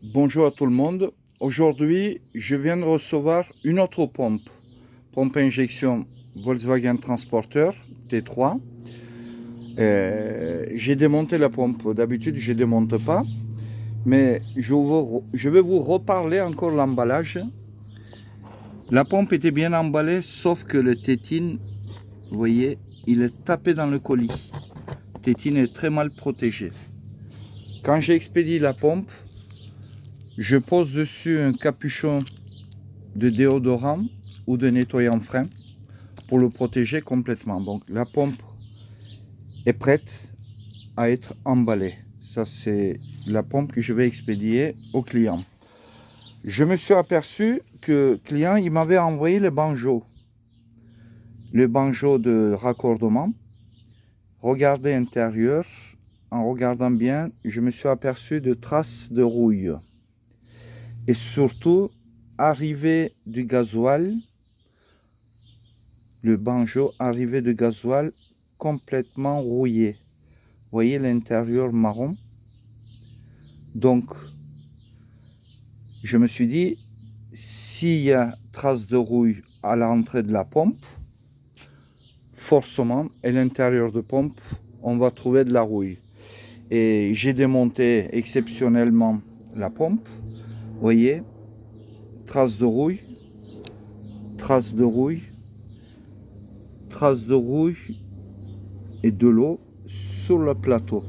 Bonjour à tout le monde. Aujourd'hui, je viens de recevoir une autre pompe injection Volkswagen Transporter T3. J'ai démonté la pompe. D'habitude, je ne démonte pas. Mais je vais vous reparler encore l'emballage. La pompe était bien emballée, sauf que le tétine, vous voyez, il est tapé dans le colis. Le tétine est très mal protégé. Quand j'expédie la pompe, je pose dessus un capuchon de déodorant ou de nettoyant frein pour le protéger complètement. Donc la pompe est prête à être emballée. Ça, c'est la pompe que je vais expédier au client. Je me suis aperçu que le client il m'avait envoyé le banjo de raccordement. Regardez l'intérieur. En regardant bien, je me suis aperçu de traces de rouille. Et surtout, arrivée du gasoil, le banjo arrivé de gasoil complètement rouillé. Vous voyez l'intérieur marron. Donc, je me suis dit, s'il y a trace de rouille à l'entrée de la pompe, forcément, à l'intérieur de pompe, on va trouver de la rouille. Et j'ai démonté exceptionnellement la pompe. Vous voyez, trace de rouille, trace de rouille, trace de rouille et de l'eau sur le plateau.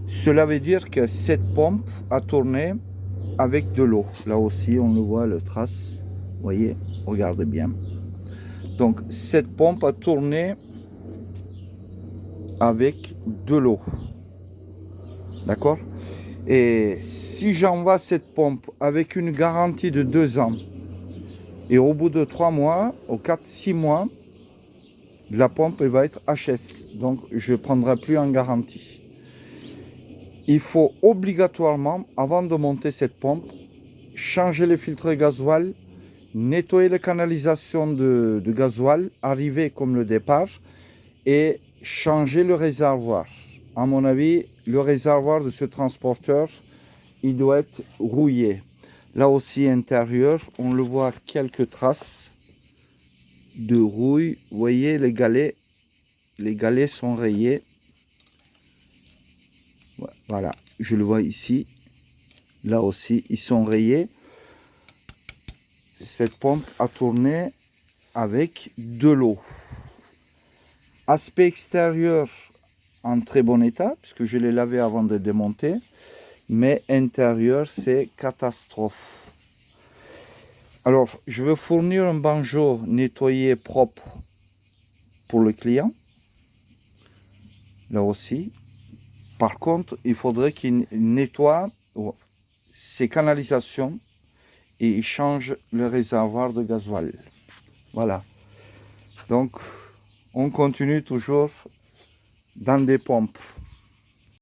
Cela veut dire que cette pompe a tourné avec de l'eau. Là aussi, on le voit, le trace. Vous voyez, regardez bien. Donc, cette pompe a tourné avec de l'eau. D'accord? Et si j'envoie cette pompe avec une garantie de 2 ans, et au bout de 3 mois, au 4-6 mois, la pompe elle va être HS. Donc, je ne prendrai plus en garantie. Il faut obligatoirement, avant de monter cette pompe, changer les filtres gasoil, nettoyer la canalisation de gasoil, arriver comme le départ, et changer le réservoir. À mon avis, le réservoir de ce transporteur, il doit être rouillé. Là aussi, intérieur, on le voit quelques traces de rouille. Vous voyez, les galets sont rayés. Voilà, je le vois ici. Là aussi, ils sont rayés. Cette pompe a tourné avec de l'eau. Aspect extérieur en très bon état, puisque je l'ai lavé avant de démonter. Mais intérieur, c'est catastrophe. Alors, je vais fournir un banjo nettoyé propre pour le client. Là aussi. Par contre, il faudrait qu'il nettoie ses canalisations et il change le réservoir de gasoil. Voilà. Donc, on continue toujours dans des pompes.